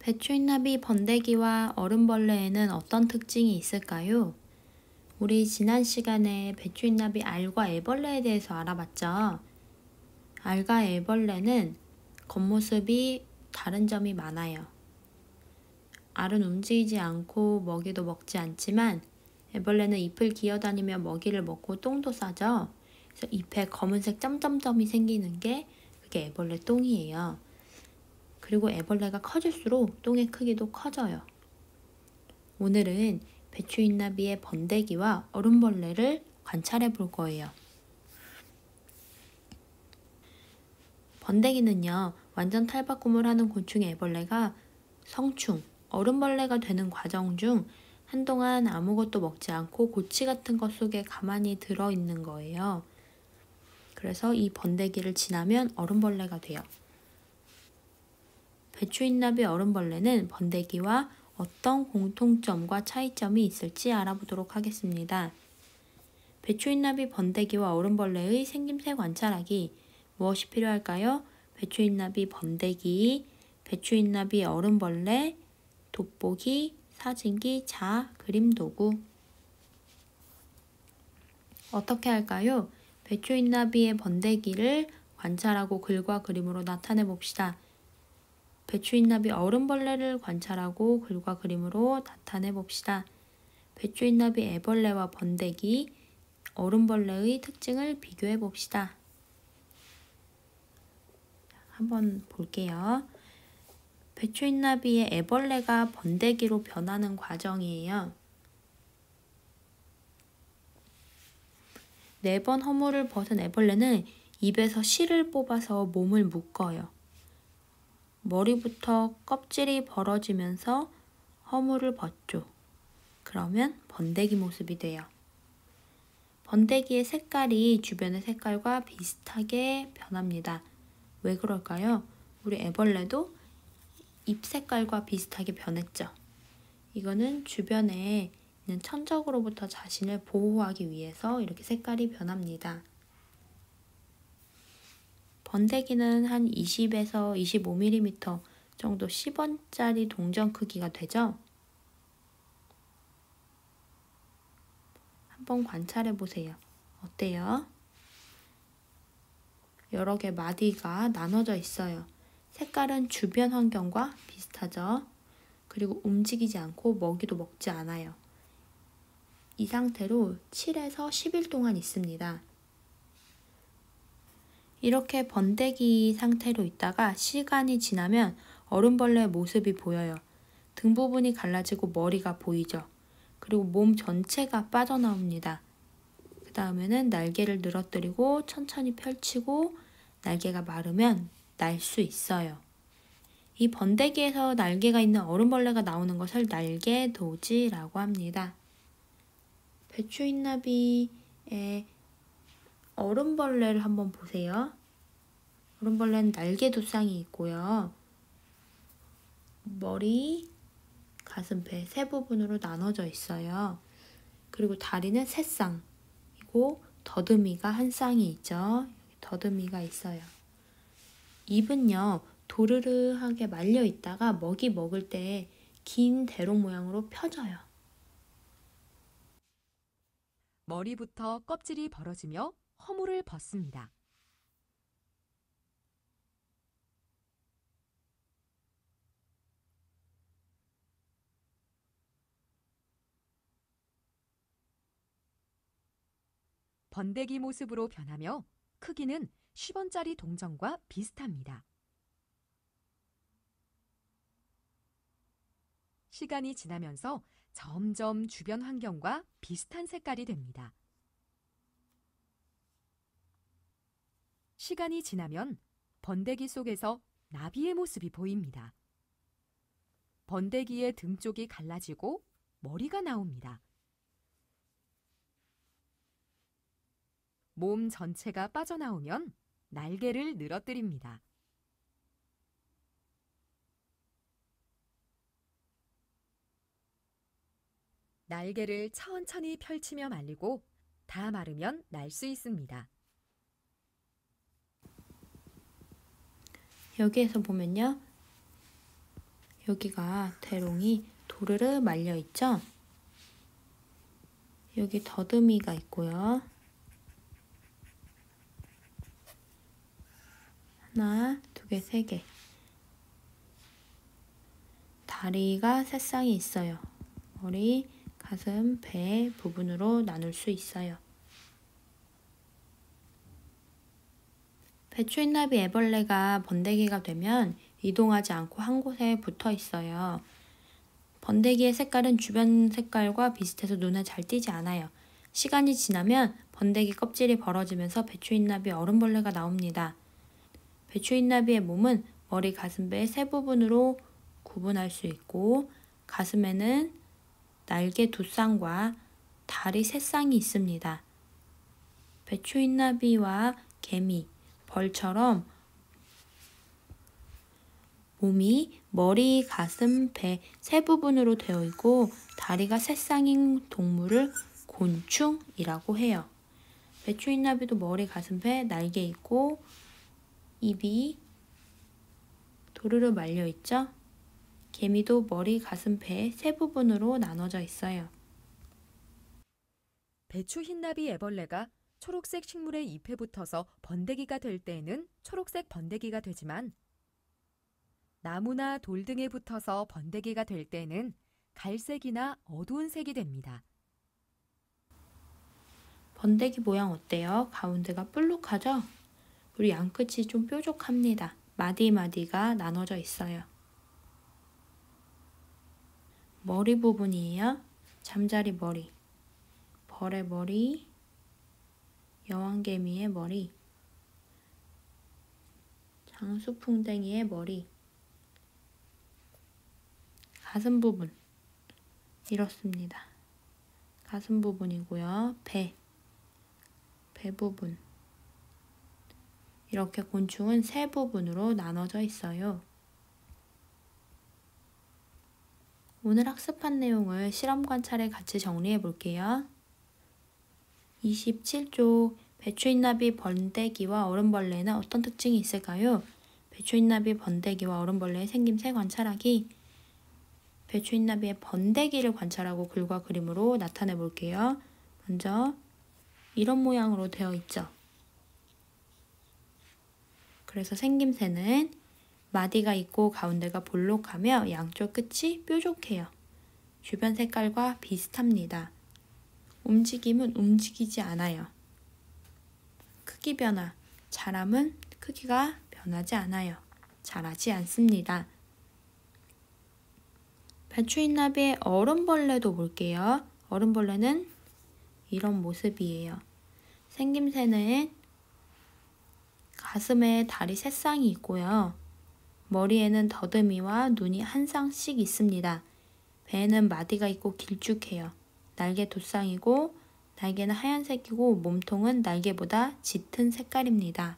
배추인나비 번데기와 얼음벌레에는 어떤 특징이 있을까요? 우리 지난 시간에 배추인나비 알과 애벌레에 대해서 알아봤죠? 알과 애벌레는 겉모습이 다른 점이 많아요. 알은 움직이지 않고 먹이도 먹지 않지만 애벌레는 잎을 기어다니며 먹이를 먹고 똥도 싸죠. 그래서 잎에 검은색 점점점이 생기는 게 그게 애벌레 똥이에요. 그리고 애벌레가 커질수록 똥의 크기도 커져요. 오늘은 배추인나비의 번데기와 얼음벌레를 관찰해 볼 거예요. 번데기는요, 완전 탈바꿈을 하는 곤충의 애벌레가 성충, 얼음벌레가 되는 과정 중 한동안 아무것도 먹지 않고 고치 같은 것 속에 가만히 들어있는 거예요. 그래서 이 번데기를 지나면 얼음벌레가 돼요. 배추인나비 얼음벌레는 번데기와 어떤 공통점과 차이점이 있을지 알아보도록 하겠습니다. 배추인나비 번데기와 얼음벌레의 생김새 관찰하기. 무엇이 필요할까요? 배추인나비 번데기, 배추인나비 얼음벌레, 돋보기, 사진기, 자, 그림 도구. 어떻게 할까요? 배추인나비의 번데기를 관찰하고 글과 그림으로 나타내 봅시다. 배추인나비 얼음벌레를 관찰하고 글과 그림으로 나타내 봅시다. 배추인나비 애벌레와 번데기, 얼음벌레의 특징을 비교해 봅시다. 한번 볼게요. 배추인나비의 애벌레가 번데기로 변하는 과정이에요. 4번 허물을 벗은 애벌레는 입에서 실을 뽑아서 몸을 묶어요. 머리부터 껍질이 벌어지면서 허물을 벗죠. 그러면 번데기 모습이 돼요. 번데기의 색깔이 주변의 색깔과 비슷하게 변합니다. 왜 그럴까요? 우리 애벌레도 잎 색깔과 비슷하게 변했죠. 이거는 주변에 있는 천적으로부터 자신을 보호하기 위해서 이렇게 색깔이 변합니다. 번데기는 한 20에서 25mm 정도 10원짜리 동전 크기가 되죠. 한번 관찰해 보세요. 어때요? 여러 개 마디가 나눠져 있어요. 색깔은 주변 환경과 비슷하죠. 그리고 움직이지 않고 먹이도 먹지 않아요. 이 상태로 7에서 10일 동안 있습니다. 이렇게 번데기 상태로 있다가 시간이 지나면 얼음벌레의 모습이 보여요. 등 부분이 갈라지고 머리가 보이죠. 그리고 몸 전체가 빠져나옵니다. 그 다음에는 날개를 늘어뜨리고 천천히 펼치고 날개가 마르면 날 수 있어요. 이 번데기에서 날개가 있는 얼음벌레가 나오는 것을 날개도지라고 합니다. 배추인나비의 얼음벌레를 한번 보세요. 얼음벌레는 날개 2쌍이 있고요. 머리, 가슴, 배 세 부분으로 나눠져 있어요. 그리고 다리는 3쌍이고 더듬이가 1쌍이 있죠. 더듬이가 있어요. 입은요, 도르르하게 말려 있다가 먹이 먹을 때 긴 대롱 모양으로 펴져요. 머리부터 껍질이 벌어지며 허물을 벗습니다. 번데기 모습으로 변하며 크기는 10원짜리 동전과 비슷합니다. 시간이 지나면서 점점 주변 환경과 비슷한 색깔이 됩니다. 시간이 지나면 번데기 속에서 나비의 모습이 보입니다. 번데기의 등 쪽이 갈라지고 머리가 나옵니다. 몸 전체가 빠져나오면 날개를 늘어뜨립니다. 날개를 천천히 펼치며 말리고 다 마르면 날 수 있습니다. 여기에서 보면요. 여기가 대롱이 도르르 말려 있죠? 여기 더듬이가 있고요. 하나, 두 개, 세 개. 다리가 세 쌍이 있어요. 머리, 가슴, 배 부분으로 나눌 수 있어요. 배추인나비 애벌레가 번데기가 되면 이동하지 않고 한 곳에 붙어 있어요. 번데기의 색깔은 주변 색깔과 비슷해서 눈에 잘 띄지 않아요. 시간이 지나면 번데기 껍질이 벌어지면서 배추인나비 어른벌레가 나옵니다. 배추인나비의 몸은 머리, 가슴, 배 세 부분으로 구분할 수 있고 가슴에는 날개 두 쌍과 다리 세 쌍이 있습니다. 배추인나비와 개미, 벌처럼 몸이 머리, 가슴, 배 세 부분으로 되어 있고 다리가 세 쌍인 동물을 곤충이라고 해요. 배추인나비도 머리, 가슴, 배, 날개 있고 입이 도르르 말려 있죠? 개미도 머리, 가슴, 배 세 부분으로 나눠져 있어요. 배추 흰나비 애벌레가 초록색 식물의 잎에 붙어서 번데기가 될 때에는 초록색 번데기가 되지만 나무나 돌 등에 붙어서 번데기가 될 때는 갈색이나 어두운 색이 됩니다. 번데기 모양 어때요? 가운데가 볼록하죠? 우리 양끝이 좀 뾰족합니다. 마디마디가 나눠져 있어요. 머리 부분이에요. 잠자리 머리, 벌의 머리, 여왕개미의 머리, 장수풍뎅이의 머리, 가슴 부분 이렇습니다. 가슴 부분이고요. 배 부분. 이렇게 곤충은 세 부분으로 나눠져 있어요. 오늘 학습한 내용을 실험 관찰에 같이 정리해 볼게요. 27쪽 배추인나비 번데기와 어른벌레는 어떤 특징이 있을까요? 배추인나비 번데기와 어른벌레의 생김새 관찰하기. 배추인나비의 번데기를 관찰하고 글과 그림으로 나타내 볼게요. 먼저 이런 모양으로 되어 있죠. 그래서 생김새는 마디가 있고 가운데가 볼록하며 양쪽 끝이 뾰족해요. 주변 색깔과 비슷합니다. 움직임은 움직이지 않아요. 크기 변화, 자람은 크기가 변하지 않아요. 자라지 않습니다. 배추인나비의 어른벌레도 볼게요. 어른벌레는 이런 모습이에요. 생김새는 가슴에 다리 세 쌍이 있고요. 머리에는 더듬이와 눈이 한 쌍씩 있습니다. 배에는 마디가 있고 길쭉해요. 날개 두 쌍이고 날개는 하얀색이고 몸통은 날개보다 짙은 색깔입니다.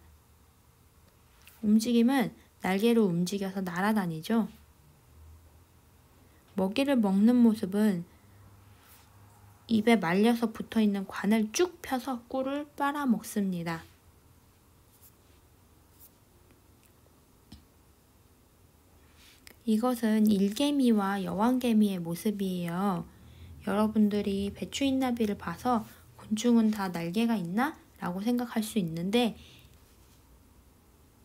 움직임은 날개로 움직여서 날아다니죠. 먹이를 먹는 모습은 입에 말려서 붙어있는 관을 쭉 펴서 꿀을 빨아먹습니다. 이것은 일개미와 여왕개미의 모습이에요. 여러분들이 배추인나비를 봐서 곤충은 다 날개가 있나? 라고 생각할 수 있는데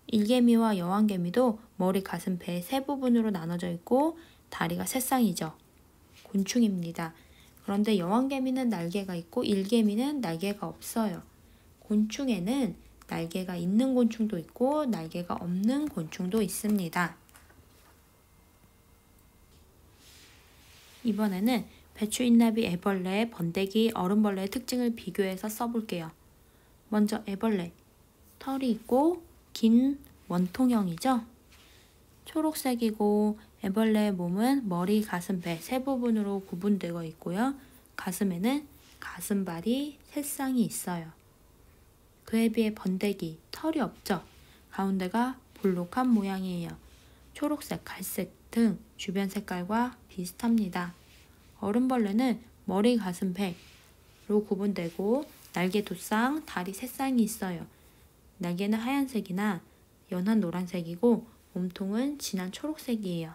일개미와 여왕개미도 머리, 가슴, 배 세 부분으로 나눠져 있고 다리가 세 쌍이죠. 곤충입니다. 그런데 여왕개미는 날개가 있고 일개미는 날개가 없어요. 곤충에는 날개가 있는 곤충도 있고 날개가 없는 곤충도 있습니다. 이번에는 배추인나비 애벌레, 번데기, 어른벌레의 특징을 비교해서 써볼게요. 먼저 애벌레, 털이 있고 긴 원통형이죠. 초록색이고 애벌레의 몸은 머리, 가슴, 배 세 부분으로 구분되어 있고요. 가슴에는 가슴발이 세 쌍이 있어요. 그에 비해 번데기, 털이 없죠. 가운데가 볼록한 모양이에요. 초록색, 갈색 등 주변 색깔과 비슷합니다. 어른벌레는 머리, 가슴, 배로 구분되고 날개 두 쌍, 다리 세 쌍이 있어요. 날개는 하얀색이나 연한 노란색이고 몸통은 진한 초록색이에요.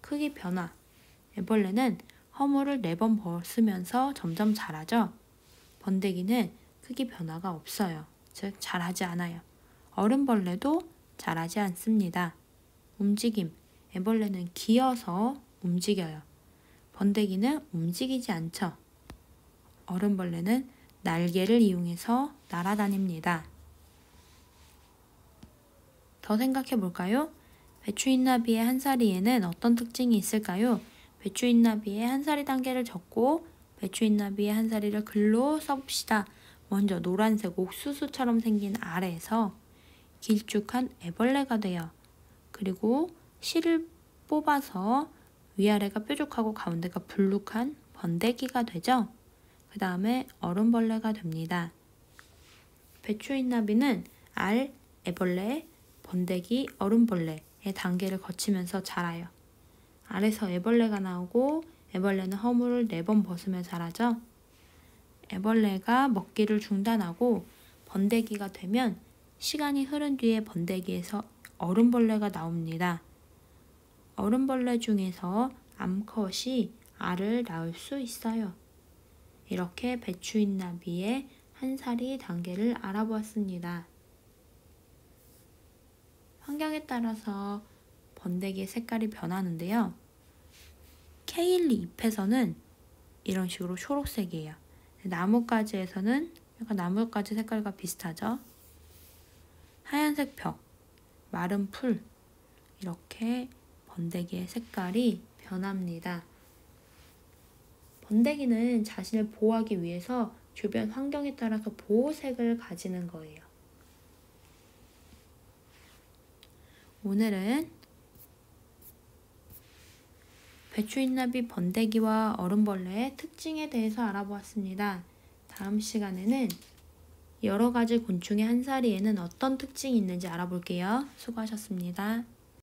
크기 변화. 애벌레는 허물을 4번 벗으면서 점점 자라죠. 번데기는 크기 변화가 없어요. 즉 자라지 않아요. 어른벌레도 자라지 않습니다. 움직임. 애벌레는 기어서 움직여요. 번데기는 움직이지 않죠. 어른벌레는 날개를 이용해서 날아다닙니다. 더 생각해 볼까요? 배추인나비의 한사리에는 어떤 특징이 있을까요? 배추인나비의 한사리 단계를 적고 배추인나비의 한사리를 글로 써봅시다. 먼저 노란색 옥수수처럼 생긴 알에서 길쭉한 애벌레가 돼요. 그리고 실을 뽑아서 위아래가 뾰족하고 가운데가 불룩한 번데기가 되죠. 그 다음에 어른벌레가 됩니다. 배추인나비는 알, 애벌레, 번데기, 어른벌레의 단계를 거치면서 자라요. 알에서 애벌레가 나오고 애벌레는 허물을 4번 벗으며 자라죠. 애벌레가 먹기를 중단하고 번데기가 되면 시간이 흐른 뒤에 번데기에서 어른벌레가 나옵니다. 어른벌레 중에서 암컷이 알을 낳을 수 있어요. 이렇게 배추인나비의 한사리 단계를 알아보았습니다. 환경에 따라서 번데기의 색깔이 변하는데요. 케일리 잎에서는 이런 식으로 초록색이에요. 나뭇가지에서는 약간 나뭇가지 색깔과 비슷하죠. 하얀색 벽, 마른 풀, 이렇게 번데기의 색깔이 변합니다. 번데기는 자신을 보호하기 위해서 주변 환경에 따라서 보호색을 가지는 거예요. 오늘은 배추인나비 번데기와 어른벌레의 특징에 대해서 알아보았습니다. 다음 시간에는 여러 가지 곤충의 한사리에는 어떤 특징이 있는지 알아볼게요. 수고하셨습니다.